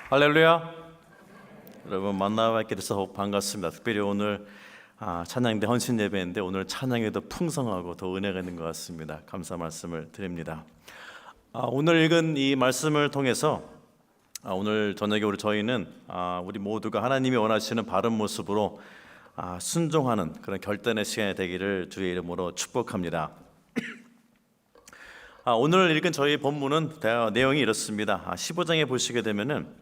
할렐루야. 여러분 만나뵙게 돼서 반갑습니다. 특별히 오늘 찬양대 헌신 예배인데 오늘 찬양이 더 풍성하고 더 은혜가 있는 것 같습니다. 감사 말씀을 드립니다. 오늘 읽은 이 말씀을 통해서 오늘 저녁에 저희는 우리 모두가 하나님이 원하시는 바른 모습으로 순종하는 그런 결단의 시간이 되기를 주의 이름으로 축복합니다. 오늘 읽은 저희 본문은 내용이 이렇습니다. 15장에 보시게 되면은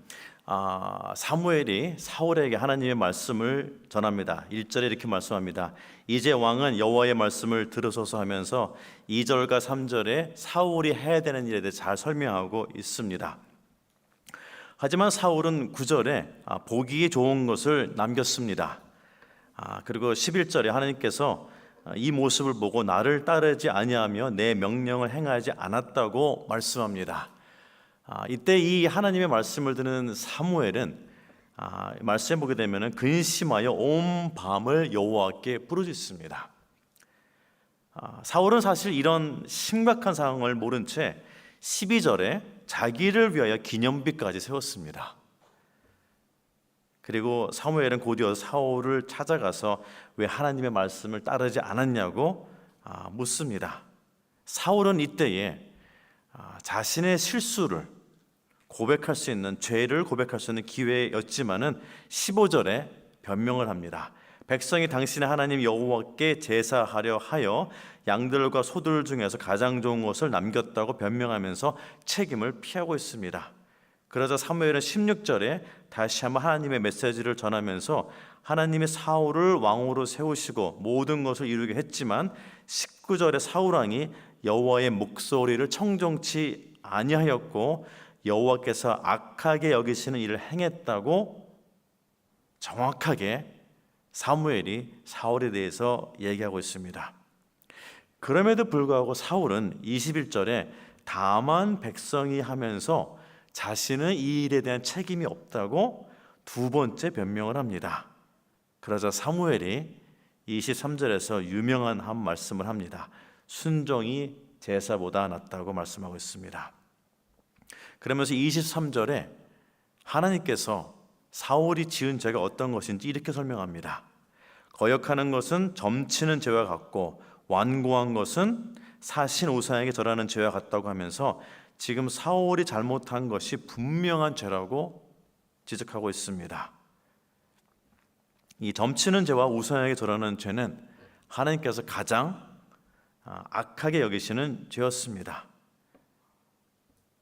사무엘이 사울에게 하나님의 말씀을 전합니다. 1절에 이렇게 말씀합니다. 이제 왕은 여호와의 말씀을 들으소서 하면서 2절과 3절에 사울이 해야 되는 일에 대해 잘 설명하고 있습니다. 하지만 사울은 9절에 보기 좋은 것을 남겼습니다. 그리고 11절에 하나님께서 이 모습을 보고 나를 따르지 아니하며 내 명령을 행하지 않았다고 말씀합니다. 이때 이 하나님의 말씀을 듣는 사무엘은 말씀해 보게 되면 근심하여 온 밤을 여호와께 부르짖습니다. 사울은 사실 이런 심각한 상황을 모른 채 12절에 자기를 위하여 기념비까지 세웠습니다. 그리고 사무엘은 곧이어 사울을 찾아가서 왜 하나님의 말씀을 따르지 않았냐고 묻습니다. 사울은 이때에 자신의 실수를 고백할 수 있는, 죄를 고백할 수 있는 기회였지만은 15절에 변명을 합니다. 백성이 당신의 하나님 여호와께 제사하려 하여 양들과 소들 중에서 가장 좋은 것을 남겼다고 변명하면서 책임을 피하고 있습니다. 그러자 사무엘은 16절에 다시 한번 하나님의 메시지를 전하면서 하나님이 사울을 왕으로 세우시고 모든 것을 이루게 했지만 19절에 사울 왕이 여호와의 목소리를 청종치 아니하였고 여호와께서 악하게 여기시는 일을 행했다고 정확하게 사무엘이 사울에 대해서 얘기하고 있습니다. 그럼에도 불구하고 사울은 21절에 다만 백성이 하면서 자신은 이 일에 대한 책임이 없다고 두 번째 변명을 합니다. 그러자 사무엘이 23절에서 유명한 한 말씀을 합니다. 순종이 제사보다 낫다고 말씀하고 있습니다. 그러면서 23절에 하나님께서 사울이 지은 죄가 어떤 것인지 이렇게 설명합니다. 거역하는 것은 점치는 죄와 같고 완고한 것은 사신 우상에게 절하는 죄와 같다고 하면서 지금 사울이 잘못한 것이 분명한 죄라고 지적하고 있습니다. 이 점치는 죄와 우상에게 절하는 죄는 하나님께서 가장 악하게 여기시는 죄였습니다.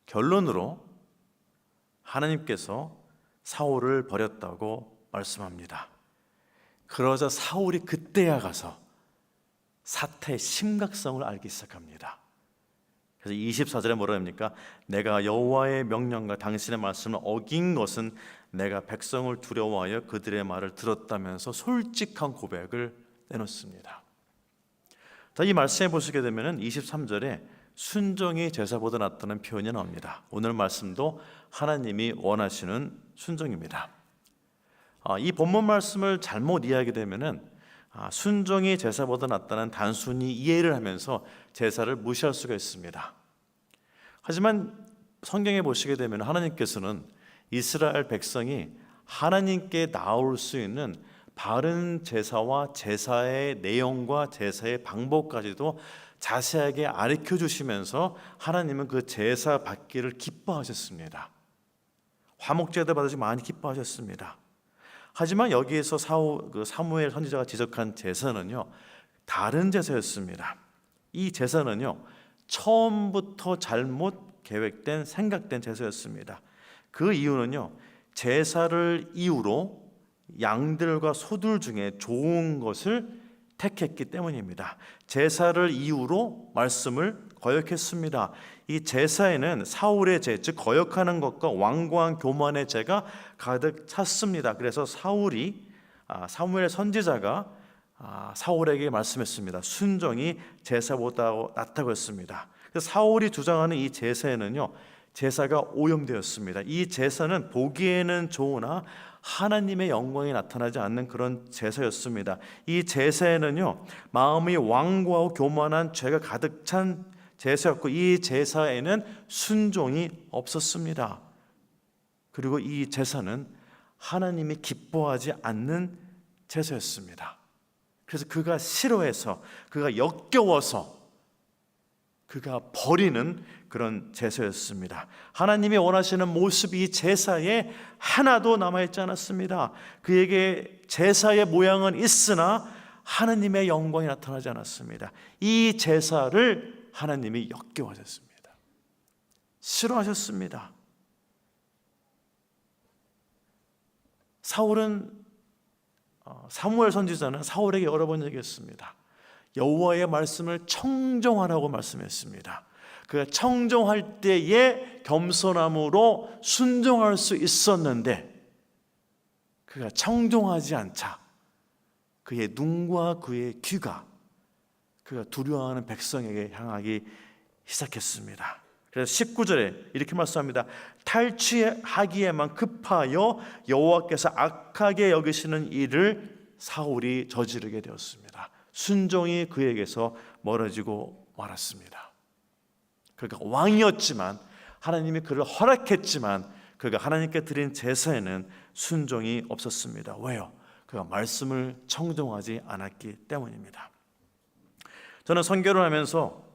결론으로 하나님께서 사울을 버렸다고 말씀합니다. 그러자 사울이 그때야 가서 사태의 심각성을 알기 시작합니다. 그래서 24절에 뭐라 합니까? 내가 여호와의 명령과 당신의 말씀을 어긴 것은 내가 백성을 두려워하여 그들의 말을 들었다면서 솔직한 고백을 내놓습니다. 이 말씀에 보시게 되면 23절에 순종이 제사보다 낫다는 표현이 나옵니다. 오늘 말씀도 하나님이 원하시는 순종입니다. 이 본문 말씀을 잘못 이해하게 되면 순종이 제사보다 낫다는 단순히 이해를 하면서 제사를 무시할 수가 있습니다. 하지만 성경에 보시게 되면 하나님께서는 이스라엘 백성이 하나님께 나올 수 있는 바른 제사와 제사의 내용과 제사의 방법까지도 자세하게 가르쳐 주시면서 하나님은 그 제사 받기를 기뻐하셨습니다. 화목제도 받으시 많이 기뻐하셨습니다. 하지만 여기에서 사무엘 선지자가 지적한 제사는요, 다른 제사였습니다. 이 제사는요, 처음부터 잘못 계획된 생각된 제사였습니다. 그 이유는요, 제사를 이유로 양들과 소들 중에 좋은 것을 택했기 때문입니다. 제사를 이유로 말씀을 거역했습니다. 이 제사에는 사울의 죄, 즉 거역하는 것과 완고한 교만의 죄가 가득 찼습니다. 그래서 사무엘 선지자가 사울에게 말씀했습니다. 순종이 제사보다 낫다고 했습니다. 그래서 사울이 주장하는 이 제사에는요, 제사가 오염되었습니다. 이 제사는 보기에는 좋으나 하나님의 영광이 나타나지 않는 그런 제사였습니다. 이 제사에는요, 마음이 완고하고 교만한 죄가 가득 찬 제사였고 이 제사에는 순종이 없었습니다. 그리고 이 제사는 하나님이 기뻐하지 않는 제사였습니다. 그래서 그가 싫어해서, 그가 역겨워서 그가 버리는 그런 제사였습니다. 하나님이 원하시는 모습이 이 제사에 하나도 남아있지 않았습니다. 그에게 제사의 모양은 있으나 하나님의 영광이 나타나지 않았습니다. 이 제사를 하나님이 역겨워하셨습니다. 싫어하셨습니다. 사무엘 선지자는 사울에게 여러 번 얘기했습니다. 여호와의 말씀을 청종하라고 말씀했습니다. 그가 청종할 때에 겸손함으로 순종할 수 있었는데 그가 청종하지 않자 그의 눈과 그의 귀가 그가 두려워하는 백성에게 향하기 시작했습니다. 그래서 19절에 이렇게 말씀합니다. 탈취하기에만 급하여 여호와께서 악하게 여기시는 일을 사울이 저지르게 되었습니다. 순종이 그에게서 멀어지고 말았습니다. 그가 왕이었지만 하나님이 그를 허락했지만 그가 하나님께 드린 제사에는 순종이 없었습니다. 왜요? 그가 말씀을 청종하지 않았기 때문입니다. 저는 선교를 하면서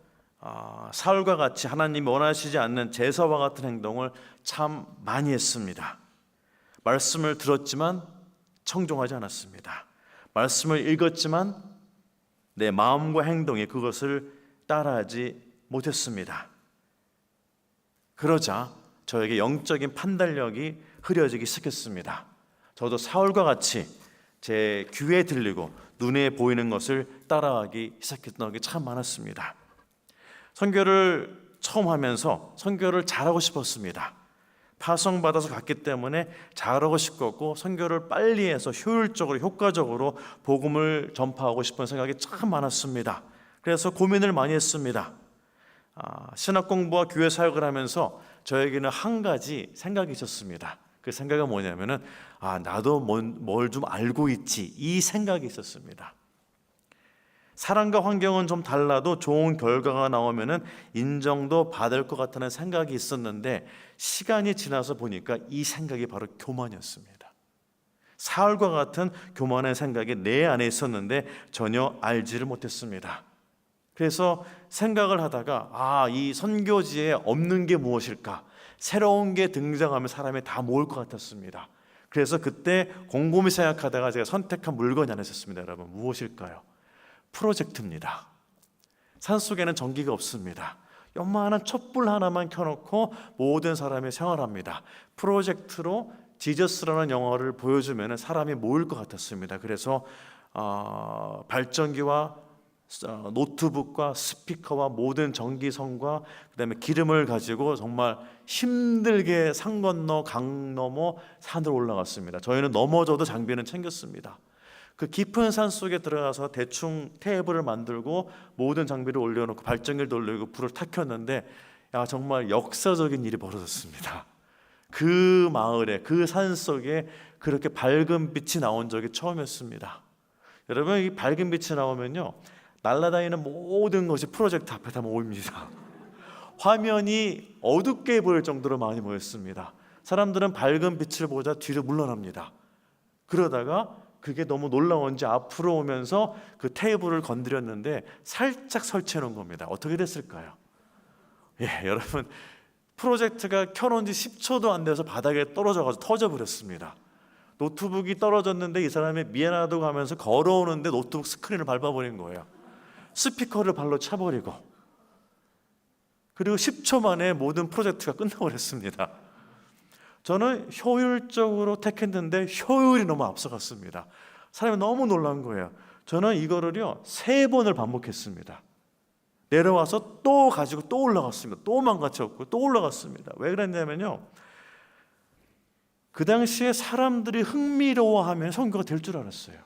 사울과 같이 하나님이 원하시지 않는 제사와 같은 행동을 참 많이 했습니다. 말씀을 들었지만 청종하지 않았습니다. 말씀을 읽었지만 내 마음과 행동이 그것을 따라하지 못했습니다. 그러자 저에게 영적인 판단력이 흐려지기 시작했습니다. 저도 사울과 같이 제 귀에 들리고 눈에 보이는 것을 따라하기 시작했던 게 참 많았습니다. 선교를 처음 하면서 선교를 잘하고 싶었습니다. 파송받아서 갔기 때문에 잘하고 싶었고 선교를 빨리 해서 효율적으로 효과적으로 복음을 전파하고 싶은 생각이 참 많았습니다. 그래서 고민을 많이 했습니다. 신학 공부와 교회 사역을 하면서 저에게는 한 가지 생각이 있었습니다. 그 생각은 뭐냐면은 나도 뭘 좀 알고 있지, 이 생각이 있었습니다. 사람과 환경은 좀 달라도 좋은 결과가 나오면은 인정도 받을 것 같다는 생각이 있었는데 시간이 지나서 보니까 이 생각이 바로 교만이었습니다. 사울과 같은 교만의 생각이 내 안에 있었는데 전혀 알지를 못했습니다. 그래서 생각을 하다가 이 선교지에 없는 게 무엇일까? 새로운 게 등장하면 사람이 다 모을 것 같았습니다. 그래서 그때 곰곰이 생각하다가 제가 선택한 물건이 하나 있었습니다. 여러분, 무엇일까요? 프로젝트입니다. 산속에는 전기가 없습니다. 요만한 촛불 하나만 켜놓고 모든 사람이 생활합니다. 프로젝트로 지저스라는 영화를 보여주면 사람이 모일 것 같았습니다. 그래서 발전기와 노트북과 스피커와 모든 전기선과 그다음에 기름을 가지고 정말 힘들게 산 건너 강 넘어 산을 올라갔습니다. 저희는 넘어져도 장비는 챙겼습니다. 그 깊은 산 속에 들어가서 대충 테이블을 만들고 모든 장비를 올려놓고 발전기를 돌리고 불을 탁 켰는데 정말 역사적인 일이 벌어졌습니다. 그 마을에 그 산 속에 그렇게 밝은 빛이 나온 적이 처음이었습니다. 여러분, 이 밝은 빛이 나오면요 날아다니는 모든 것이 프로젝트 앞에 다 모입니다. 화면이 어둡게 보일 정도로 많이 모였습니다. 사람들은 밝은 빛을 보자 뒤로 물러납니다. 그러다가 그게 너무 놀라운지 앞으로 오면서 그 테이블을 건드렸는데 살짝 설치해 놓은 겁니다. 어떻게 됐을까요? 여러분, 프로젝트가 켜놓은 지 10초도 안 돼서 바닥에 떨어져가지고 터져버렸습니다. 노트북이 떨어졌는데 이 사람이 미안하다고 하면서 걸어오는데 노트북 스크린을 밟아버린 거예요. 스피커를 발로 차버리고, 그리고 10초 만에 모든 프로젝트가 끝나버렸습니다. 저는 효율적으로 택했는데 효율이 너무 앞서갔습니다. 사람이 너무 놀란 거예요. 저는 이거를요 3번을 반복했습니다. 내려와서 또 가지고 또 올라갔습니다. 또 망가졌고 또 올라갔습니다. 왜 그랬냐면요, 그 당시에 사람들이 흥미로워하면 선교가 될 줄 알았어요.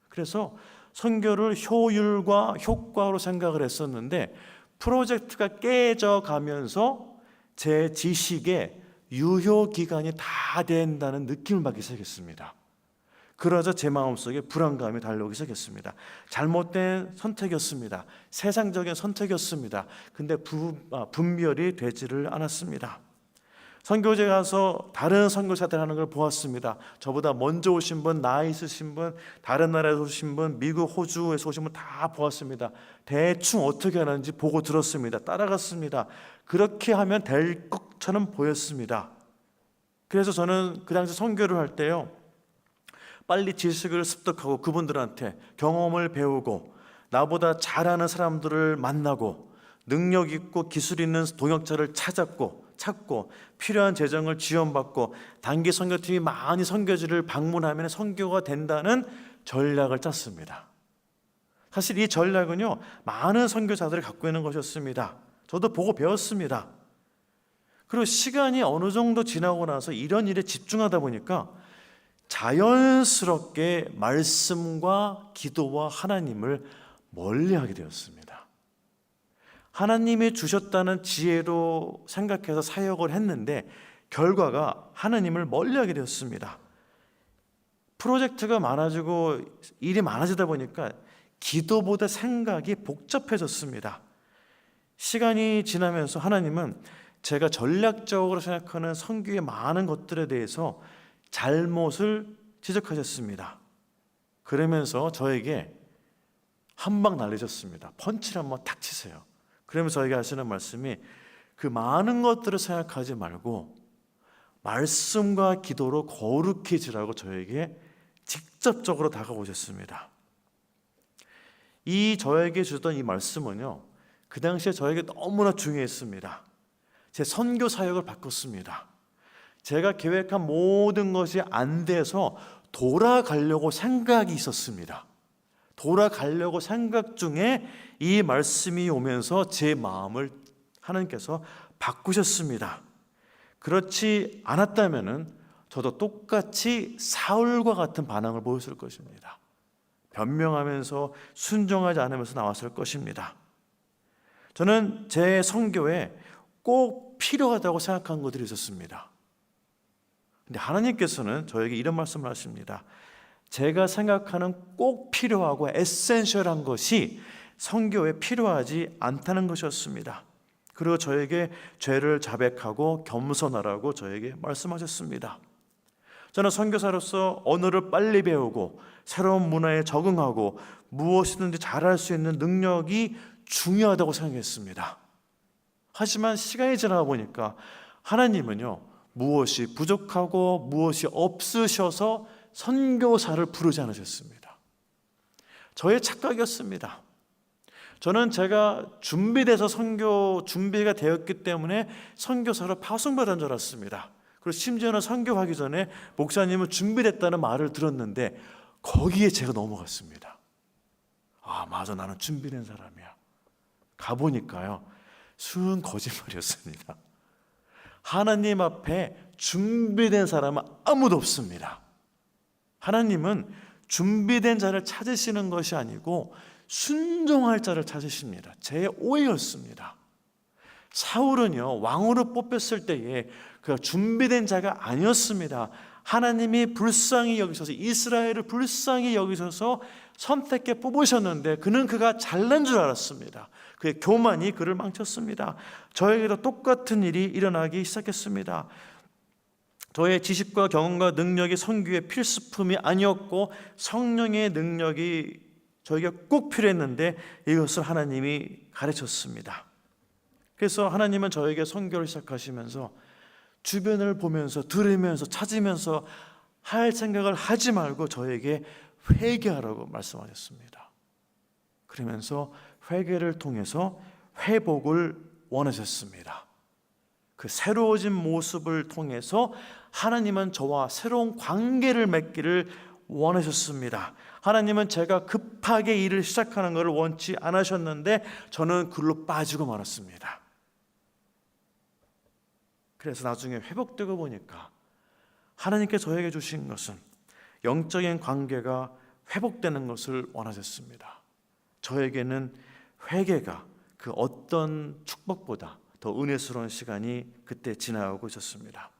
그래서 선교를 효율과 효과로 생각을 했었는데 프로젝트가 깨져가면서 제 지식에 유효 기간이 다 된다는 느낌을 받기 시작했습니다. 그러자 제 마음속에 불안감이 달려오기 시작했습니다. 잘못된 선택이었습니다. 세상적인 선택이었습니다. 근데 분별이 되지를 않았습니다. 선교제 가서 다른 선교사들 하는 걸 보았습니다. 저보다 먼저 오신 분, 나이 있으신 분, 다른 나라에서 오신 분, 미국, 호주에서 오신 분 다 보았습니다. 대충 어떻게 하는지 보고 들었습니다. 따라갔습니다. 그렇게 하면 될 것처럼 보였습니다. 그래서 저는 그 당시 선교를 할 때요, 빨리 지식을 습득하고 그분들한테 경험을 배우고 나보다 잘하는 사람들을 만나고 능력 있고 기술 있는 동역자를 찾고 필요한 재정을 지원받고 단기 선교팀이 많이 선교지를 방문하면 선교가 된다는 전략을 짰습니다. 사실 이 전략은요, 많은 선교사들이 갖고 있는 것이었습니다. 저도 보고 배웠습니다. 그리고 시간이 어느 정도 지나고 나서 이런 일에 집중하다 보니까 자연스럽게 말씀과 기도와 하나님을 멀리하게 되었습니다. 하나님이 주셨다는 지혜로 생각해서 사역을 했는데 결과가 하나님을 멀리하게 되었습니다. 프로젝트가 많아지고 일이 많아지다 보니까 기도보다 생각이 복잡해졌습니다. 시간이 지나면서 하나님은 제가 전략적으로 생각하는 선교의 많은 것들에 대해서 잘못을 지적하셨습니다. 그러면서 저에게 한 방 날리셨습니다. 펀치를 한번 탁 치세요. 그러면서 저에게 하시는 말씀이, 그 많은 것들을 생각하지 말고 말씀과 기도로 거룩해지라고 저에게 직접적으로 다가오셨습니다. 이 저에게 주던 이 말씀은요, 그 당시에 저에게 너무나 중요했습니다. 제 선교 사역을 바꿨습니다. 제가 계획한 모든 것이 안 돼서 돌아가려고 생각이 있었습니다. 돌아가려고 생각 중에 이 말씀이 오면서 제 마음을 하나님께서 바꾸셨습니다. 그렇지 않았다면 저도 똑같이 사울과 같은 반응을 보였을 것입니다. 변명하면서 순종하지 않으면서 나왔을 것입니다. 저는 제 선교에 꼭 필요하다고 생각한 것들이 있었습니다. 근데 하나님께서는 저에게 이런 말씀을 하십니다. 제가 생각하는 꼭 필요하고 에센셜한 것이 선교에 필요하지 않다는 것이었습니다. 그리고 저에게 죄를 자백하고 겸손하라고 저에게 말씀하셨습니다. 저는 선교사로서 언어를 빨리 배우고 새로운 문화에 적응하고 무엇이든지 잘할 수 있는 능력이 중요하다고 생각했습니다. 하지만 시간이 지나다 보니까 하나님은요, 무엇이 부족하고 무엇이 없으셔서 선교사를 부르지 않으셨습니다. 저의 착각이었습니다. 저는 제가 준비돼서 선교 준비가 되었기 때문에 선교사로 파송받은 줄 알았습니다. 그리고 심지어는 선교하기 전에 목사님은 준비됐다는 말을 들었는데 거기에 제가 넘어갔습니다. 아, 맞아, 나는 준비된 사람이야. 가보니까요, 순 거짓말이었습니다. 하나님 앞에 준비된 사람은 아무도 없습니다. 하나님은 준비된 자를 찾으시는 것이 아니고 순종할 자를 찾으십니다. 제 오해였습니다. 사울은요, 왕으로 뽑혔을 때에 그가 준비된 자가 아니었습니다. 하나님이 불쌍히 여기셔서, 이스라엘을 불쌍히 여기셔서 선택해 뽑으셨는데 그가 잘난 줄 알았습니다. 그의 교만이 그를 망쳤습니다. 저에게도 똑같은 일이 일어나기 시작했습니다. 저의 지식과 경험과 능력이 선교의 필수품이 아니었고 성령의 능력이 저에게 꼭 필요했는데 이것을 하나님이 가르쳤습니다. 그래서 하나님은 저에게 선교를 시작하시면서 주변을 보면서 들으면서 찾으면서 할 생각을 하지 말고 저에게 회개하라고 말씀하셨습니다. 그러면서 회개를 통해서 회복을 원하셨습니다. 그 새로워진 모습을 통해서 하나님은 저와 새로운 관계를 맺기를 원하셨습니다. 하나님은 제가 급하게 일을 시작하는 것을 원치 않으셨는데 저는 글로 빠지고 말았습니다. 그래서 나중에 회복되고 보니까 하나님께 저에게 주신 것은 영적인 관계가 회복되는 것을 원하셨습니다. 저에게는 회개가 그 어떤 축복보다 더 은혜스러운 시간이 그때 지나가고 있었습니다.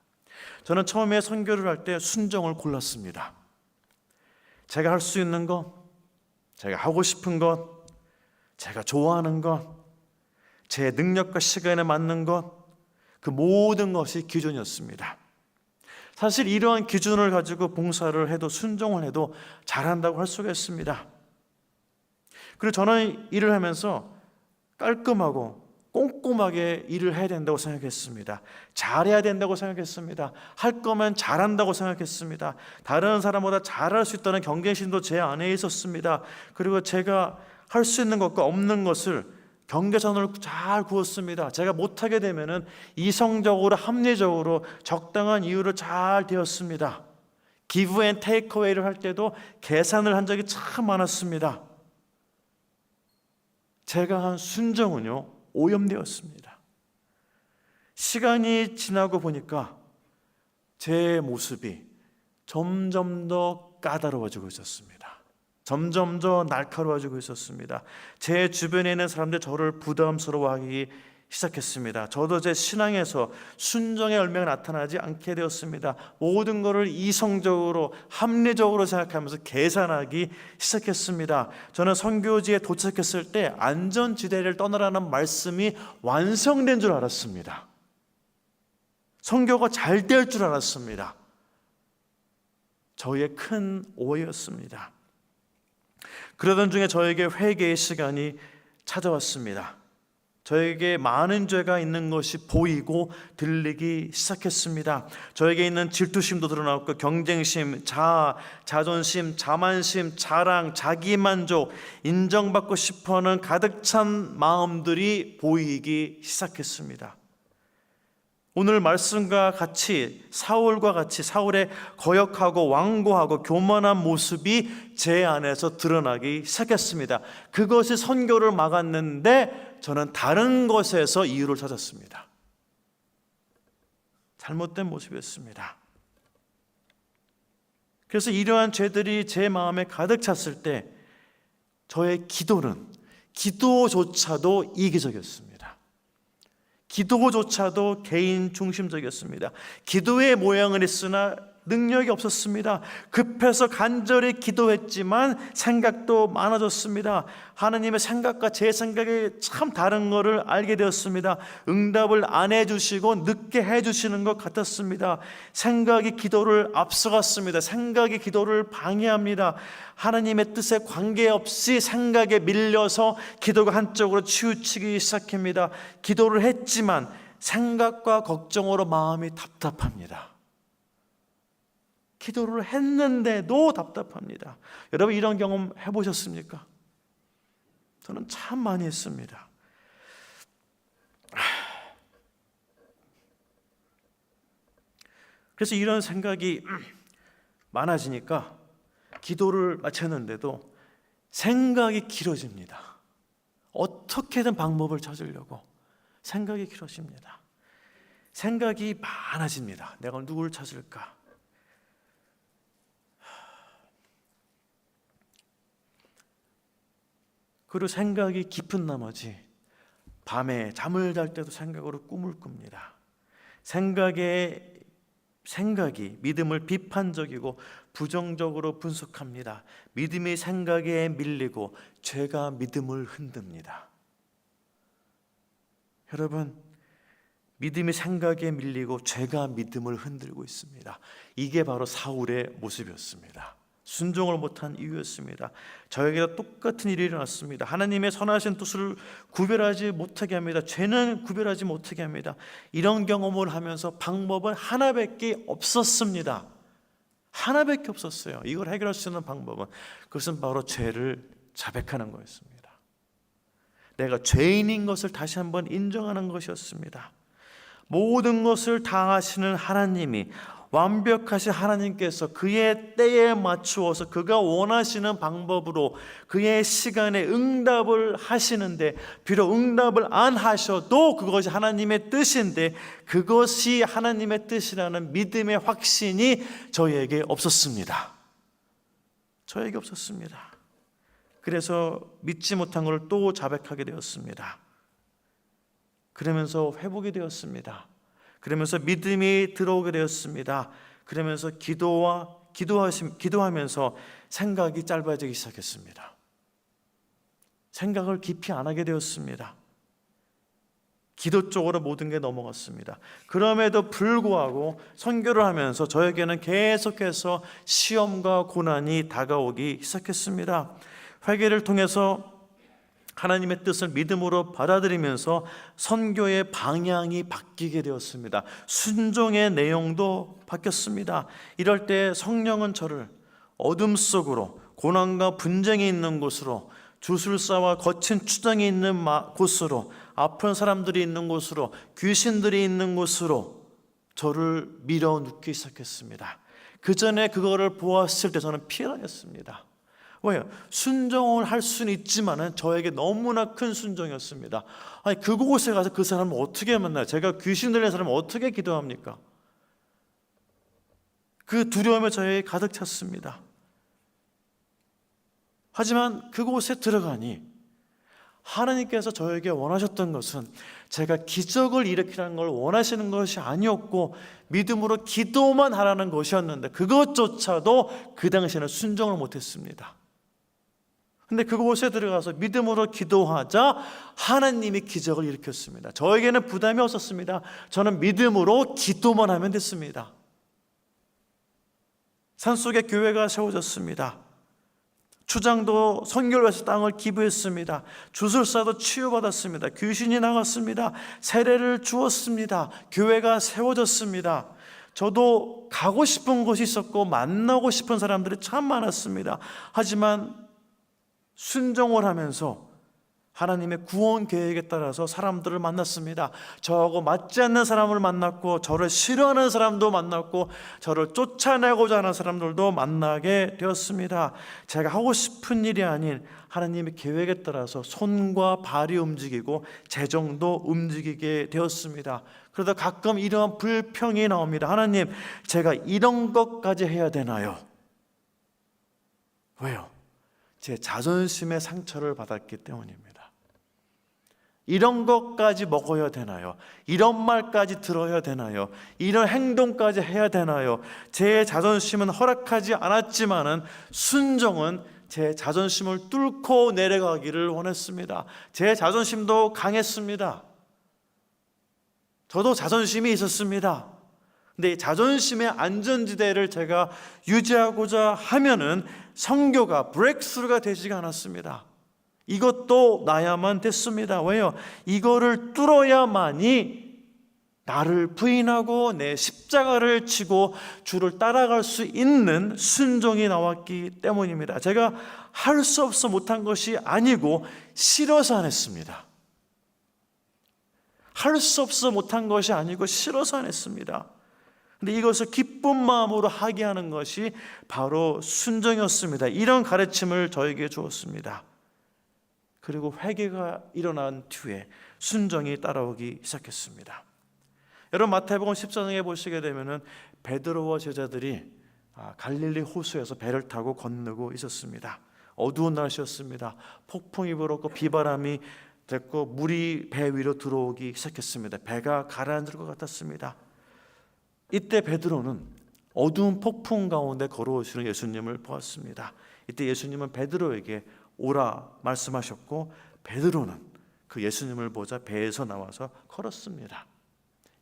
저는 처음에 선교를 할 때 순종을 골랐습니다. 제가 할 수 있는 것, 제가 하고 싶은 것, 제가 좋아하는 것, 제 능력과 시간에 맞는 것, 그 모든 것이 기준이었습니다. 사실 이러한 기준을 가지고 봉사를 해도 순종을 해도 잘한다고 할 수가 있습니다. 그리고 저는 일을 하면서 깔끔하고 꼼꼼하게 일을 해야 된다고 생각했습니다. 잘해야 된다고 생각했습니다. 할 거면 잘한다고 생각했습니다. 다른 사람보다 잘할 수 있다는 경계심도 제 안에 있었습니다. 그리고 제가 할 수 있는 것과 없는 것을 경계선을 잘 그었습니다. 제가 못하게 되면은 이성적으로 합리적으로 적당한 이유를 잘 되었습니다. 기브 앤 테이크 어웨이를 할 때도 계산을 한 적이 참 많았습니다. 제가 한 순종은요, 오염되었습니다. 시간이 지나고 보니까 제 모습이 점점 더 까다로워지고 있었습니다. 점점 더 날카로워지고 있었습니다. 제 주변에 있는 사람들이 저를 부담스러워하기 시작했습니다. 저도 제 신앙에서 순종의 열매가 나타나지 않게 되었습니다. 모든 것을 이성적으로 합리적으로 생각하면서 계산하기 시작했습니다. 저는 선교지에 도착했을 때 안전지대를 떠나라는 말씀이 완성된 줄 알았습니다. 선교가 잘 될 줄 알았습니다. 저의 큰 오해였습니다. 그러던 중에 저에게 회개의 시간이 찾아왔습니다. 저에게 많은 죄가 있는 것이 보이고 들리기 시작했습니다. 저에게 있는 질투심도 드러났고 경쟁심, 자존심, 자만심, 자랑, 자기만족, 인정받고 싶어하는 가득 찬 마음들이 보이기 시작했습니다. 오늘 말씀과 같이 사울과 같이 사울의 거역하고 완고하고 교만한 모습이 제 안에서 드러나기 시작했습니다. 그것이 선교를 막았는데 저는 다른 것에서 이유를 찾았습니다. 잘못된 모습이었습니다. 그래서 이러한 죄들이 제 마음에 가득 찼을 때 저의 기도조차도 이기적이었습니다. 기도조차도 개인 중심적이었습니다. 기도의 모양은 있으나 능력이 없었습니다. 급해서 간절히 기도했지만 생각도 많아졌습니다. 하나님의 생각과 제 생각이 참 다른 것을 알게 되었습니다. 응답을 안 해주시고 늦게 해주시는 것 같았습니다. 생각이 기도를 앞서갔습니다. 생각이 기도를 방해합니다. 하나님의 뜻에 관계없이 생각에 밀려서 기도가 한쪽으로 치우치기 시작합니다. 기도를 했지만 생각과 걱정으로 마음이 답답합니다. 기도를 했는데도 답답합니다. 여러분 이런 경험 해보셨습니까? 저는 참 많이 했습니다. 그래서 이런 생각이 많아지니까 기도를 마쳤는데도 생각이 길어집니다. 어떻게든 방법을 찾으려고 생각이 길어집니다. 생각이 많아집니다. 내가 누구를 찾을까? 그리고 생각이 깊은 나머지 밤에 잠을 잘 때도 생각으로 꿈을 꿉니다. 생각이 믿음을 비판적이고 부정적으로 분석합니다. 믿음이 생각에 밀리고 죄가 믿음을 흔듭니다. 여러분, 믿음이 생각에 밀리고 죄가 믿음을 흔들고 있습니다. 이게 바로 사울의 모습이었습니다. 순종을 못한 이유였습니다. 저에게도 똑같은 일이 일어났습니다. 하나님의 선하신 뜻을 구별하지 못하게 합니다. 죄는 구별하지 못하게 합니다. 이런 경험을 하면서 방법은 하나밖에 없었습니다. 하나밖에 없었어요. 이걸 해결할 수 있는 방법은, 그것은 바로 죄를 자백하는 거였습니다. 내가 죄인인 것을 다시 한번 인정하는 것이었습니다. 모든 것을 다 아시는 하나님이, 완벽하신 하나님께서 그의 때에 맞추어서 그가 원하시는 방법으로 그의 시간에 응답을 하시는데, 비록 응답을 안 하셔도 그것이 하나님의 뜻인데 그것이 하나님의 뜻이라는 믿음의 확신이 저에게 없었습니다. 저에게 없었습니다. 그래서 믿지 못한 것을 또 자백하게 되었습니다. 그러면서 회복이 되었습니다. 그러면서 믿음이 들어오게 되었습니다. 그러면서 기도하면서 생각이 짧아지기 시작했습니다. 생각을 깊이 안 하게 되었습니다. 기도 쪽으로 모든 게 넘어갔습니다. 그럼에도 불구하고 선교를 하면서 저에게는 계속해서 시험과 고난이 다가오기 시작했습니다. 회개를 통해서 하나님의 뜻을 믿음으로 받아들이면서 선교의 방향이 바뀌게 되었습니다. 순종의 내용도 바뀌었습니다. 이럴 때 성령은 저를 어둠 속으로, 고난과 분쟁이 있는 곳으로, 주술사와 거친 추정이 있는 곳으로, 아픈 사람들이 있는 곳으로, 귀신들이 있는 곳으로 저를 밀어넣기 시작했습니다. 그 전에 그거를 보았을 때 저는 피해다녔습니다. 왜요? 순종을 할 수는 있지만은 저에게 너무나 큰 순종이었습니다. 아니, 그곳에 가서 그 사람을 어떻게 만나요? 제가 귀신 들린 사람을 어떻게 기도합니까? 그 두려움이 저에게 가득 찼습니다. 하지만 그곳에 들어가니 하나님께서 저에게 원하셨던 것은 제가 기적을 일으키라는 걸 원하시는 것이 아니었고 믿음으로 기도만 하라는 것이었는데 그것조차도 그 당시에는 순종을 못했습니다. 근데 그곳에 들어가서 믿음으로 기도하자 하나님이 기적을 일으켰습니다. 저에게는 부담이 없었습니다. 저는 믿음으로 기도만 하면 됐습니다. 산속에 교회가 세워졌습니다. 추장도 선교를 위해서 땅을 기부했습니다. 주술사도 치유받았습니다. 귀신이 나갔습니다. 세례를 주었습니다. 교회가 세워졌습니다. 저도 가고 싶은 곳이 있었고 만나고 싶은 사람들이 참 많았습니다. 하지만 순종을 하면서 하나님의 구원 계획에 따라서 사람들을 만났습니다. 저하고 맞지 않는 사람을 만났고 저를 싫어하는 사람도 만났고 저를 쫓아내고자 하는 사람들도 만나게 되었습니다. 제가 하고 싶은 일이 아닌 하나님의 계획에 따라서 손과 발이 움직이고 재정도 움직이게 되었습니다. 그러다 가끔 이러한 불평이 나옵니다. 하나님, 제가 이런 것까지 해야 되나요? 왜요? 제 자존심의 상처를 받았기 때문입니다. 이런 것까지 먹어야 되나요? 이런 말까지 들어야 되나요? 이런 행동까지 해야 되나요? 제 자존심은 허락하지 않았지만은 순종은 제 자존심을 뚫고 내려가기를 원했습니다. 제 자존심도 강했습니다. 저도 자존심이 있었습니다. 근데 이 자존심의 안전지대를 제가 유지하고자 하면은 선교가 브레이크스루가 되지가 않았습니다. 이것도 나야만 됐습니다. 왜요? 이거를 뚫어야만이 나를 부인하고 내 십자가를 지고 주를 따라갈 수 있는 순종이 나왔기 때문입니다. 제가 할 수 없어 못한 것이 아니고 싫어서 안 했습니다. 할 수 없어 못한 것이 아니고 싫어서 안 했습니다. 근데 이것을 기쁜 마음으로 하게 하는 것이 바로 순종이었습니다. 이런 가르침을 저에게 주었습니다. 그리고 회개가 일어난 뒤에 순종이 따라오기 시작했습니다. 여러분 마태복음 14장에 보시게 되면은 베드로와 제자들이 갈릴리 호수에서 배를 타고 건너고 있었습니다. 어두운 날씨였습니다. 폭풍이 불었고 비바람이 됐고 물이 배 위로 들어오기 시작했습니다. 배가 가라앉을 것 같았습니다. 이때 베드로는 어두운 폭풍 가운데 걸어오시는 예수님을 보았습니다. 이때 예수님은 베드로에게 오라 말씀하셨고 베드로는 그 예수님을 보자 배에서 나와서 걸었습니다.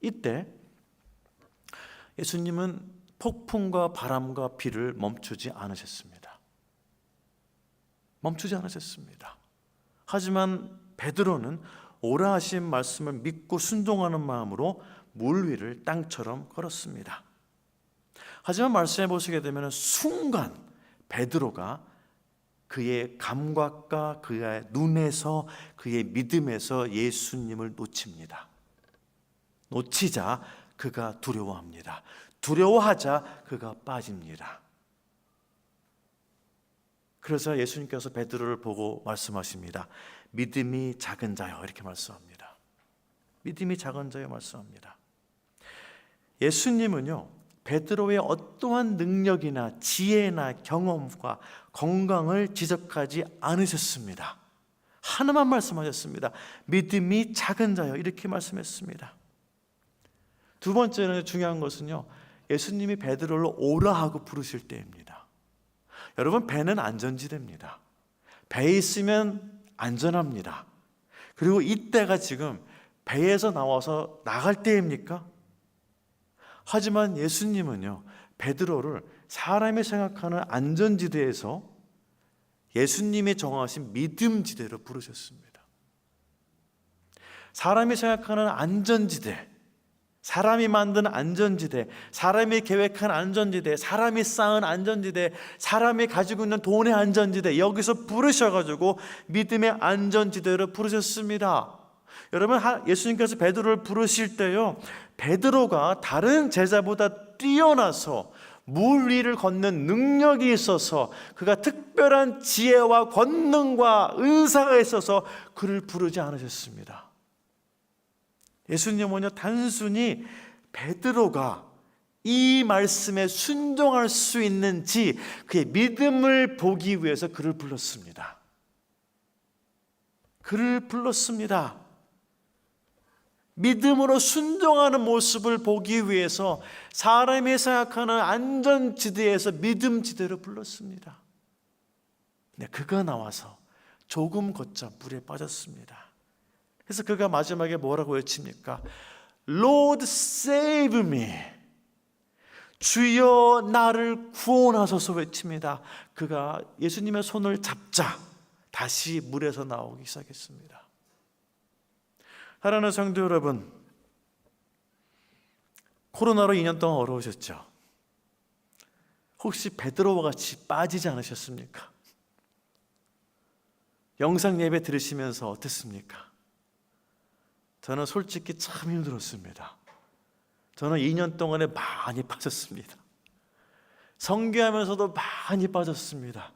이때 예수님은 폭풍과 바람과 비를 멈추지 않으셨습니다. 멈추지 않으셨습니다. 하지만 베드로는 오라 하신 말씀을 믿고 순종하는 마음으로 물 위를 땅처럼 걸었습니다. 하지만 말씀해 보시게 되면 순간 베드로가 그의 감각과 그의 눈에서 그의 믿음에서 예수님을 놓칩니다. 놓치자 그가 두려워합니다. 두려워하자 그가 빠집니다. 그래서 예수님께서 베드로를 보고 말씀하십니다. 믿음이 작은 자여, 이렇게 말씀합니다. 믿음이 작은 자여 말씀합니다. 예수님은요, 베드로의 어떠한 능력이나 지혜나 경험과 건강을 지적하지 않으셨습니다. 하나만 말씀하셨습니다. 믿음이 작은 자여, 이렇게 말씀했습니다. 두 번째는 중요한 것은요, 예수님이 베드로를 오라 하고 부르실 때입니다. 여러분, 배는 안전지대입니다. 배에 있으면 안전합니다. 그리고 이때가 지금 배에서 나와서 나갈 때입니까? 하지만 예수님은요, 베드로를 사람이 생각하는 안전지대에서 예수님이 정하신 믿음지대로 부르셨습니다. 사람이 생각하는 안전지대, 사람이 만든 안전지대, 사람이 계획한 안전지대, 사람이 쌓은 안전지대, 사람이 가지고 있는 돈의 안전지대, 여기서 부르셔가지고 믿음의 안전지대로 부르셨습니다. 여러분, 예수님께서 베드로를 부르실 때요, 베드로가 다른 제자보다 뛰어나서 물 위를 걷는 능력이 있어서, 그가 특별한 지혜와 권능과 은사가 있어서 그를 부르지 않으셨습니다. 예수님은요, 단순히 베드로가 이 말씀에 순종할 수 있는지 그의 믿음을 보기 위해서 그를 불렀습니다. 그를 불렀습니다. 믿음으로 순종하는 모습을 보기 위해서 사람이 생각하는 안전지대에서 믿음지대로 불렀습니다. 네, 그가 나와서 조금 걷자 물에 빠졌습니다. 그래서 그가 마지막에 뭐라고 외칩니까? Lord save me. 주여 나를 구원하소서 외칩니다. 그가 예수님의 손을 잡자 다시 물에서 나오기 시작했습니다. 사랑하는 성도 여러분, 코로나로 2년 동안 어려우셨죠? 혹시 베드로와 같이 빠지지 않으셨습니까? 영상 예배 들으시면서 어땠습니까? 저는 솔직히 참 힘들었습니다. 저는 2년 동안에 많이 빠졌습니다. 선교하면서도 많이 빠졌습니다.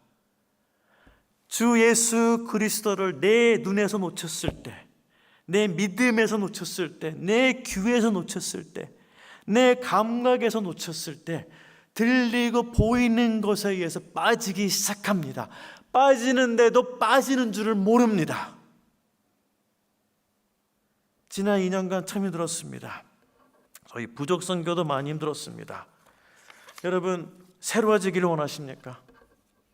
주 예수 그리스도를 내 눈에서 놓쳤을 때, 내 믿음에서 놓쳤을 때, 내 귀에서 놓쳤을 때, 내 감각에서 놓쳤을 때 들리고 보이는 것에 의해서 빠지기 시작합니다. 빠지는데도 빠지는 줄을 모릅니다. 지난 2년간 참 힘들었습니다. 저희 부족 선교도 많이 힘들었습니다. 여러분, 새로워지기를 원하십니까?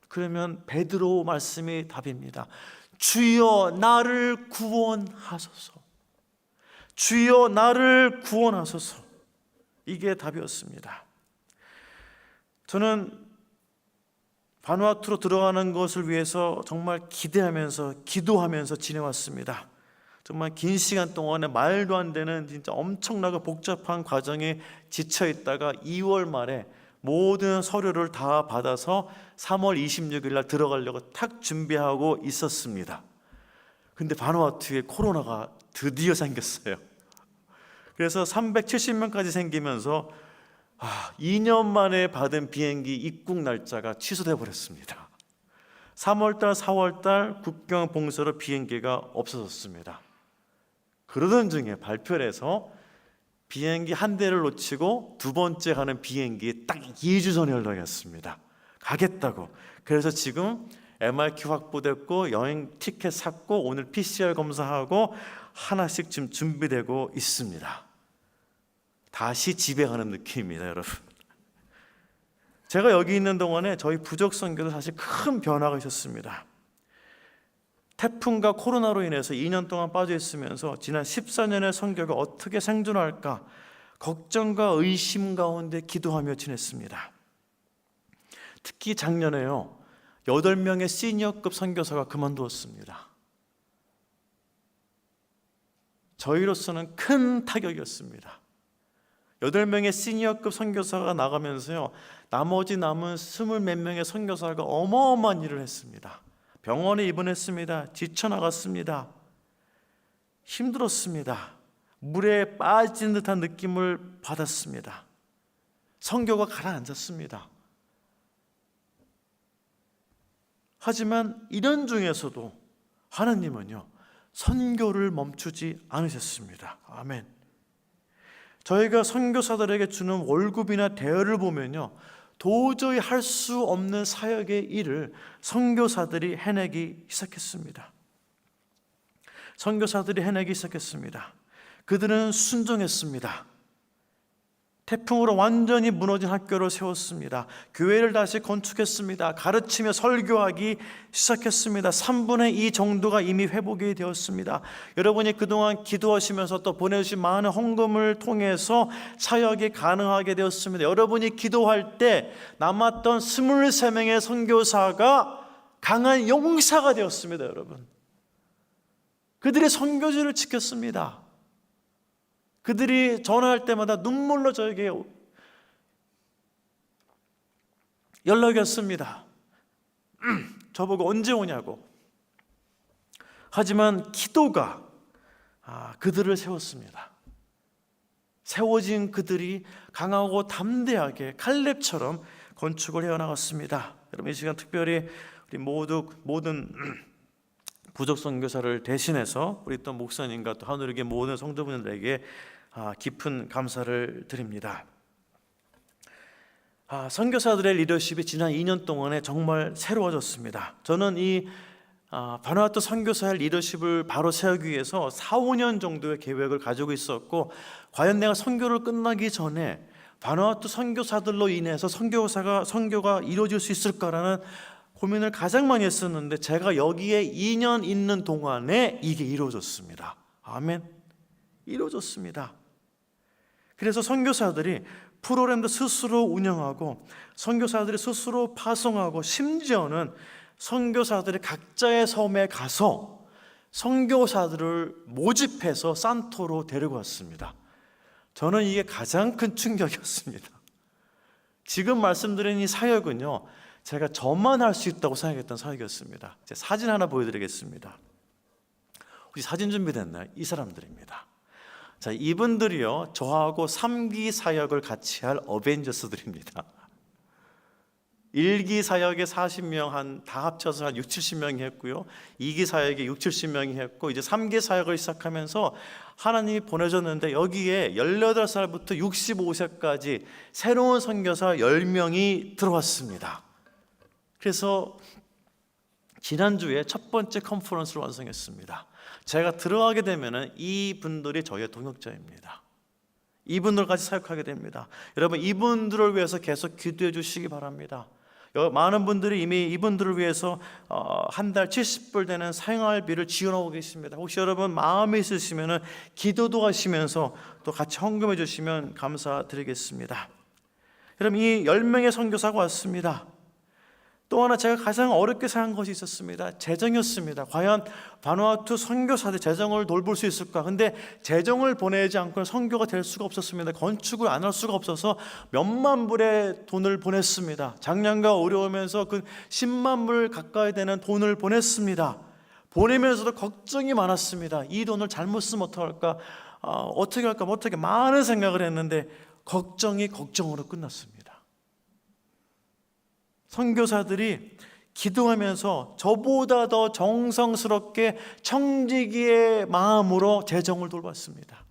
그러면 베드로 말씀이 답입니다. 주여 나를 구원하소서. 주여 나를 구원하소서. 이게 답이었습니다. 저는 바누아투로 들어가는 것을 위해서 정말 기대하면서 기도하면서 지내왔습니다. 정말 긴 시간 동안에 말도 안 되는 진짜 엄청나고 복잡한 과정에 지쳐 있다가 2월 말에 모든 서류를 다 받아서 3월 26일 날 들어가려고 탁 준비하고 있었습니다. 근데 바누아투에 코로나가 드디어 생겼어요. 그래서 370명까지 생기면서 2년 만에 받은 비행기 입국 날짜가 취소돼 버렸습니다. 3월달, 4월달 국경 봉쇄로 비행기가 없어졌습니다. 그러던 중에 발표를 해서 비행기 한 대를 놓치고 두 번째 가는 비행기 딱 2주 전에 연락이 왔습니다. 가겠다고. 그래서 지금 MRQ 확보됐고 여행 티켓 샀고 오늘 PCR 검사하고 하나씩 지금 준비되고 있습니다. 다시 집에 가는 느낌입니다, 여러분. 제가 여기 있는 동안에 저희 부족 선교도 사실 큰 변화가 있었습니다. 태풍과 코로나로 인해서 2년 동안 빠져 있으면서 지난 14년의 선교가 어떻게 생존할까 걱정과 의심 가운데 기도하며 지냈습니다. 특히 작년에요, 8명의 시니어급 선교사가 그만두었습니다. 저희로서는 큰 타격이었습니다. 8명의 시니어급 선교사가 나가면서요, 나머지 남은 20몇 명의 선교사가 어마어마한 일을 했습니다. 병원에 입원했습니다. 지쳐나갔습니다. 힘들었습니다. 물에 빠진 듯한 느낌을 받았습니다. 선교가 가라앉았습니다. 하지만 이런 중에서도 하나님은요, 선교를 멈추지 않으셨습니다. 아멘. 저희가 선교사들에게 주는 월급이나 대여를 보면요, 도저히 할 수 없는 사역의 일을 선교사들이 해내기 시작했습니다. 선교사들이 해내기 시작했습니다. 그들은 순종했습니다. 태풍으로 완전히 무너진 학교를 세웠습니다. 교회를 다시 건축했습니다. 가르치며 설교하기 시작했습니다. 3분의 2 정도가 이미 회복이 되었습니다. 여러분이 그동안 기도하시면서 또 보내주신 많은 헌금을 통해서 사역이 가능하게 되었습니다. 여러분이 기도할 때 남았던 23명의 선교사가 강한 용사가 되었습니다. 여러분, 그들의 선교지를 지켰습니다. 그들이 전화할 때마다 눈물로 저에게 연락이 왔습니다. 저보고 언제 오냐고. 하지만 기도가 그들을 세웠습니다. 세워진 그들이 강하고 담대하게 칼렙처럼 건축을 해나갔습니다. 여러분, 이 시간 특별히 우리 모든 부족 선교사를 대신해서 우리 또 목사님과 또 하늘에게 모든 성도분들에게 깊은 감사를 드립니다. 선교사들의 리더십이 지난 2년 동안에 정말 새로워졌습니다. 저는 이 바누아투 선교사의 리더십을 바로 세우기 위해서 4, 5년 정도의 계획을 가지고 있었고, 과연 내가 선교를 끝나기 전에 바누아투 선교사들로 인해서 선교가 이루어질 수 있을까라는 고민을 가장 많이 했었는데, 제가 여기에 2년 있는 동안에 이게 이루어졌습니다. 아멘. 이루어졌습니다. 그래서 선교사들이 프로그램도 스스로 운영하고, 선교사들이 스스로 파송하고, 심지어는 선교사들이 각자의 섬에 가서 선교사들을 모집해서 산토로 데리고 왔습니다. 저는 이게 가장 큰 충격이었습니다. 지금 말씀드린 이 사역은요, 제가 저만 할 수 있다고 생각했던 사역이었습니다. 제 사진 하나 보여드리겠습니다. 혹시 사진 준비됐나요? 이 사람들입니다. 자, 이분들이요, 저하고 3기 사역을 같이 할 어벤져스들입니다. 1기 사역에 40명 다 합쳐서 한 6, 70명이 했고요. 2기 사역에 6, 70명이 했고, 이제 3기 사역을 시작하면서 하나님이 보내줬는데, 여기에 18살부터 65세까지 새로운 선교사 10명이 들어왔습니다. 그래서 지난주에 첫 번째 컨퍼런스를 완성했습니다. 제가 들어가게 되면 이분들이 저의 동역자입니다. 이분들 같이 사역하게 됩니다. 여러분, 이분들을 위해서 계속 기도해 주시기 바랍니다. 많은 분들이 이미 이분들을 위해서 한 달 70불 되는 생활비를 지원하고 계십니다. 혹시 여러분 마음이 있으시면 기도도 하시면서 또 같이 헌금해 주시면 감사드리겠습니다. 여러분, 이 10명의 선교사가 왔습니다. 또 하나 제가 가장 어렵게 생각한 것이 있었습니다. 재정이었습니다. 과연 바누아투 선교사들 재정을 돌볼 수 있을까? 근데 재정을 보내지 않고는 선교가 될 수가 없었습니다. 건축을 안 할 수가 없어서 몇만 불의 돈을 보냈습니다. 작년과 어려우면서 그 10만 불 가까이 되는 돈을 보냈습니다. 보내면서도 걱정이 많았습니다. 이 돈을 잘못 쓰면 어떡할까? 어떻게 할까? 어떻게 많은 생각을 했는데 걱정이 걱정으로 끝났습니다. 선교사들이 기도하면서 저보다 더 정성스럽게 청지기의 마음으로 재정을 돌봤습니다.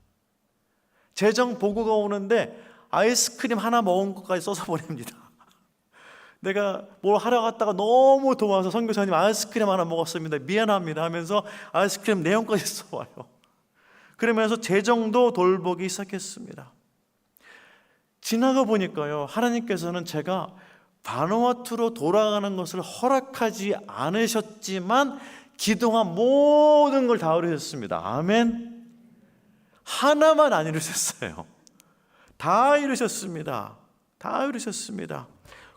재정 보고가 오는데 아이스크림 하나 먹은 것까지 써서 보냅니다. 내가 뭘 하러 갔다가 너무 더워서 선교사님 아이스크림 하나 먹었습니다. 미안합니다 하면서 아이스크림 내용까지 써와요. 그러면서 재정도 돌보기 시작했습니다. 지나가 보니까요, 하나님께서는 제가 바누아투로 돌아가는 것을 허락하지 않으셨지만 기도한 모든 걸 다 이루셨습니다. 아멘. 하나만 안 이루셨어요. 다 이루셨습니다. 다 이루셨습니다.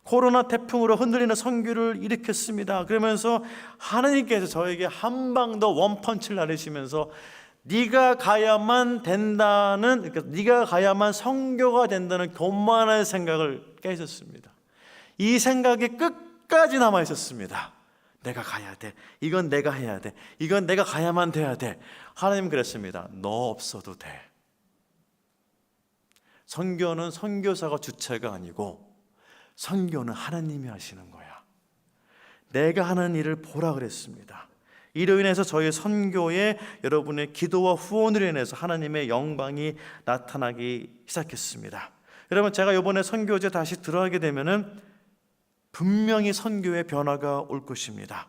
코로나 태풍으로 흔들리는 선교를 일으켰습니다. 그러면서 하나님께서 저에게 한 방 더 원펀치를 날리시면서 네가 가야만 된다는, 그러니까 네가 가야만 선교가 된다는 교만한 생각을 깨셨습니다. 이 생각이 끝까지 남아 있었습니다. 내가 가야 돼. 이건 내가 해야 돼. 이건 내가 가야만 돼야 돼. 하나님 그랬습니다. 너 없어도 돼. 선교는 선교사가 주체가 아니고 선교는 하나님이 하시는 거야. 내가 하는 일을 보라 그랬습니다. 이로 인해서 저희 선교에 여러분의 기도와 후원으로 인해서 하나님의 영광이 나타나기 시작했습니다. 여러분, 제가 이번에 선교제 다시 들어가게 되면은 분명히 선교의 변화가 올 것입니다.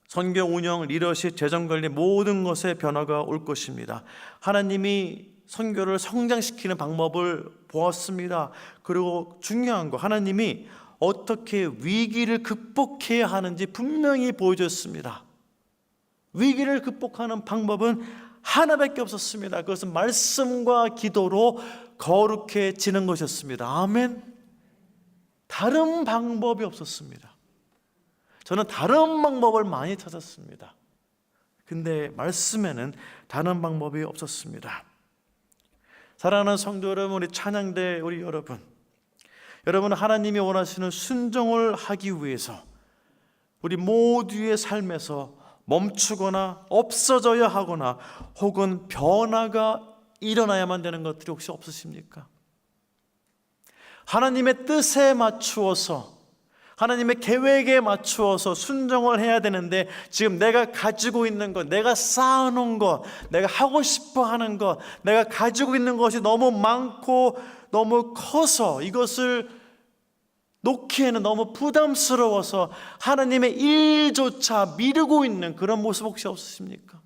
선교 운영, 리더십, 재정관리 모든 것에 변화가 올 것입니다. 하나님이 선교를 성장시키는 방법을 보았습니다. 그리고 중요한 거, 하나님이 어떻게 위기를 극복해야 하는지 분명히 보여줬습니다. 위기를 극복하는 방법은 하나밖에 없었습니다. 그것은 말씀과 기도로 거룩해지는 것이었습니다. 아멘. 다른 방법이 없었습니다. 저는 다른 방법을 많이 찾았습니다. 근데 말씀에는 다른 방법이 없었습니다. 사랑하는 성도 여러분, 우리 찬양대 우리 여러분, 여러분은 하나님이 원하시는 순종을 하기 위해서 우리 모두의 삶에서 멈추거나 없어져야 하거나 혹은 변화가 일어나야만 되는 것들이 혹시 없으십니까? 하나님의 뜻에 맞추어서, 하나님의 계획에 맞추어서 순종을 해야 되는데, 지금 내가 가지고 있는 것, 내가 쌓아놓은 것, 내가 하고 싶어 하는 것, 내가 가지고 있는 것이 너무 많고 너무 커서 이것을 놓기에는 너무 부담스러워서 하나님의 일조차 미루고 있는 그런 모습 혹시 없으십니까?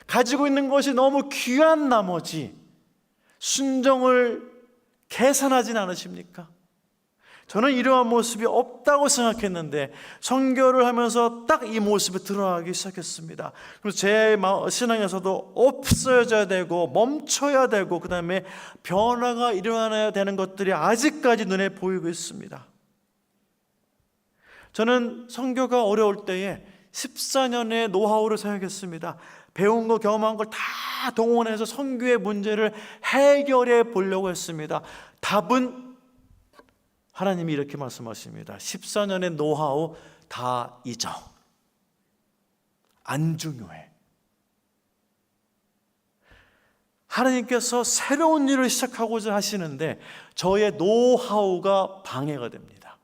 가지고 있는 것이 너무 귀한 나머지 순종을 계산하진 않으십니까? 저는 이러한 모습이 없다고 생각했는데 선교를 하면서 딱 이 모습이 드러나기 시작했습니다. 그래서 제 신앙에서도 없어져야 되고 멈춰야 되고 그 다음에 변화가 일어나야 되는 것들이 아직까지 눈에 보이고 있습니다. 저는 선교가 어려울 때에 14년의 노하우를 사용했습니다. 배운 거 경험한 걸 다 동원해서 선교의 문제를 해결해 보려고 했습니다. 답은 하나님이 이렇게 말씀하십니다. 14년의 노하우 다 잊어. 안 중요해. 하나님께서 새로운 일을 시작하고자 하시는데 저의 노하우가 방해가 됩니다.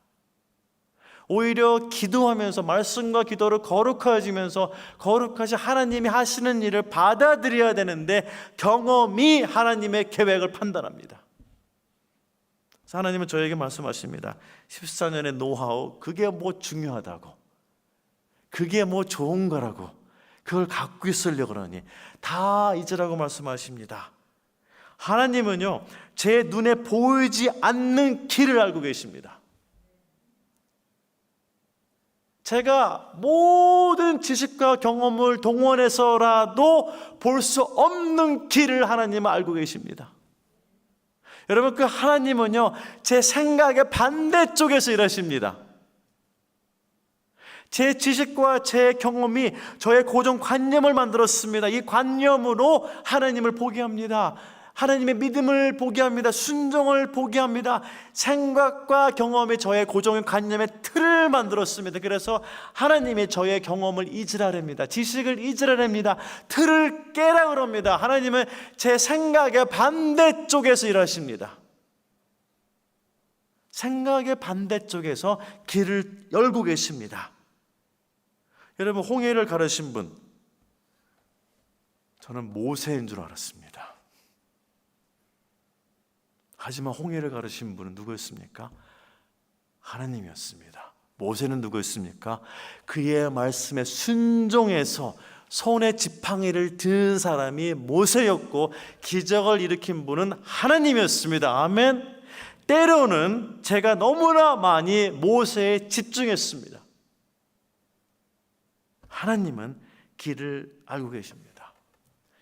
오히려 기도하면서 말씀과 기도를 거룩해지면서 거룩하신 하나님이 하시는 일을 받아들여야 되는데 경험이 하나님의 계획을 판단합니다. 하나님은 저에게 말씀하십니다. 14년의 노하우, 그게 뭐 중요하다고, 그게 뭐 좋은 거라고 그걸 갖고 있으려고 그러니 다 잊으라고 말씀하십니다. 하나님은요, 제 눈에 보이지 않는 길을 알고 계십니다. 제가 모든 지식과 경험을 동원해서라도 볼 수 없는 길을 하나님은 알고 계십니다. 여러분, 그 하나님은요, 제 생각의 반대쪽에서 일하십니다. 제 지식과 제 경험이 저의 고정관념을 만들었습니다. 이 관념으로 하나님을 보게 합니다. 하나님의 믿음을 보게 합니다. 순종을 보게 합니다. 생각과 경험이 저의 고정관념의 틀을 만들었습니다. 그래서 하나님이 저의 경험을 잊으라랍니다. 지식을 잊으라랍니다. 틀을 깨라 그럽니다. 하나님은 제 생각의 반대쪽에서 일하십니다. 생각의 반대쪽에서 길을 열고 계십니다. 여러분, 홍해를 가르신 분, 저는 모세인 줄 알았습니다. 하지만 홍해를 가르신 분은 누구였습니까? 하나님이었습니다. 모세는 누구였습니까? 그의 말씀에 순종해서 손에 지팡이를 든 사람이 모세였고 기적을 일으킨 분은 하나님이었습니다. 아멘. 때로는 제가 너무나 많이 모세에 집중했습니다. 하나님은 길을 알고 계십니다.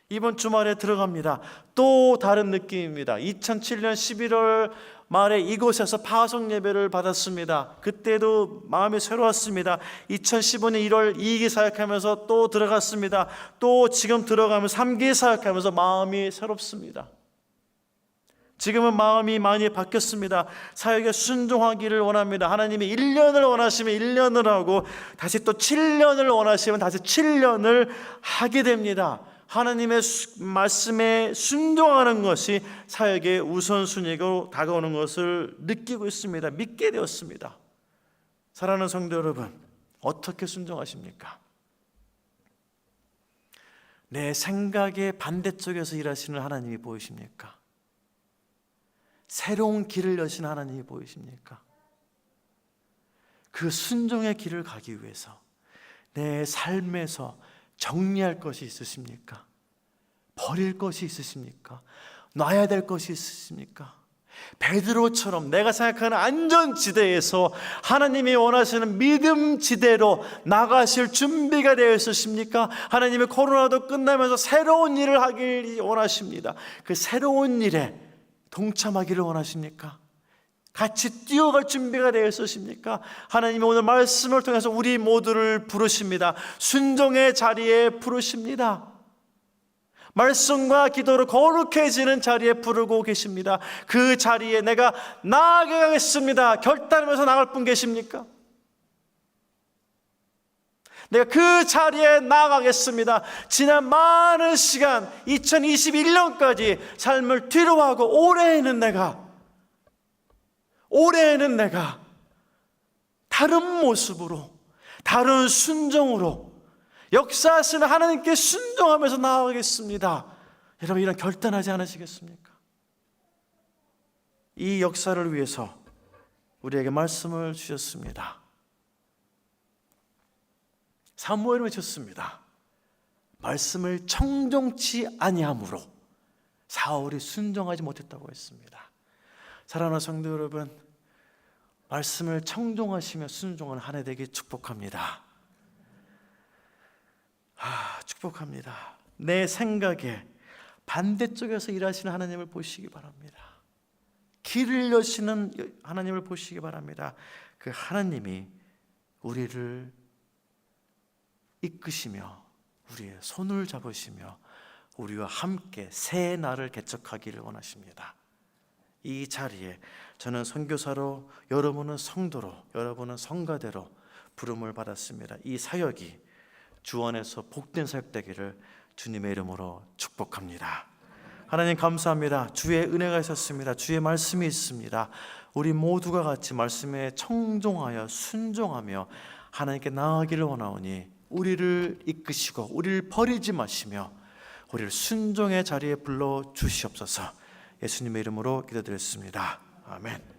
이번 주말에 들어갑니다. 또 다른 느낌입니다. 2007년 11월 말에 이곳에서 파송 예배를 받았습니다. 그때도 마음이 새로웠습니다. 2015년 1월 2기 사역하면서 또 들어갔습니다. 또 지금 들어가면 3기 사역하면서 마음이 새롭습니다. 지금은 마음이 많이 바뀌었습니다. 사역에 순종하기를 원합니다. 하나님이 1년을 원하시면 1년을 하고 다시 또 7년을 원하시면 다시 7년을 하게 됩니다. 하나님의 말씀에 순종하는 것이 사역의 우선순위로 다가오는 것을 느끼고 있습니다. 믿게 되었습니다. 사랑하는 성도 여러분, 어떻게 순종하십니까? 내 생각의 반대쪽에서 일하시는 하나님이 보이십니까? 새로운 길을 여시는 하나님이 보이십니까? 그 순종의 길을 가기 위해서 내 삶에서 정리할 것이 있으십니까? 버릴 것이 있으십니까? 놔야 될 것이 있으십니까? 베드로처럼 내가 생각하는 안전지대에서 하나님이 원하시는 믿음지대로 나가실 준비가 되어 있으십니까? 하나님이 코로나도 끝나면서 새로운 일을 하길 원하십니다. 그 새로운 일에 동참하기를 원하십니까? 같이 뛰어갈 준비가 되어 있으십니까? 하나님이 오늘 말씀을 통해서 우리 모두를 부르십니다. 순종의 자리에 부르십니다. 말씀과 기도로 거룩해지는 자리에 부르고 계십니다. 그 자리에 내가 나아가겠습니다. 결단하면서 나갈 분 계십니까? 내가 그 자리에 나아가겠습니다. 지난 많은 시간 2021년까지 삶을 뒤로하고 올해에는 내가 다른 모습으로, 다른 순종으로 역사하시는 하나님께 순종하면서 나아가겠습니다. 여러분, 이런 결단하지 않으시겠습니까? 이 역사를 위해서 우리에게 말씀을 주셨습니다. 사무엘은 외쳤습니다. 말씀을 청종치 아니함으로 사울이 순종하지 못했다고 했습니다. 사랑하는 성도 여러분, 말씀을 청종하시며 순종하는 한 해 되기 축복합니다. 축복합니다. 내 생각에 반대쪽에서 일하시는 하나님을 보시기 바랍니다. 길을 여시는 하나님을 보시기 바랍니다. 그 하나님이 우리를 이끄시며 우리의 손을 잡으시며 우리와 함께 새 날을 개척하기를 원하십니다. 이 자리에 저는 선교사로, 여러분은 성도로, 여러분은 성가대로 부름을 받았습니다. 이 사역이 주 안에서 복된 사역 되기를 주님의 이름으로 축복합니다. 하나님 감사합니다. 주의 은혜가 있었습니다. 주의 말씀이 있습니다. 우리 모두가 같이 말씀에 청종하여 순종하며 하나님께 나아가기를 원하오니 우리를 이끄시고 우리를 버리지 마시며 우리를 순종의 자리에 불러 주시옵소서. 예수님의 이름으로 기도드렸습니다. 아멘.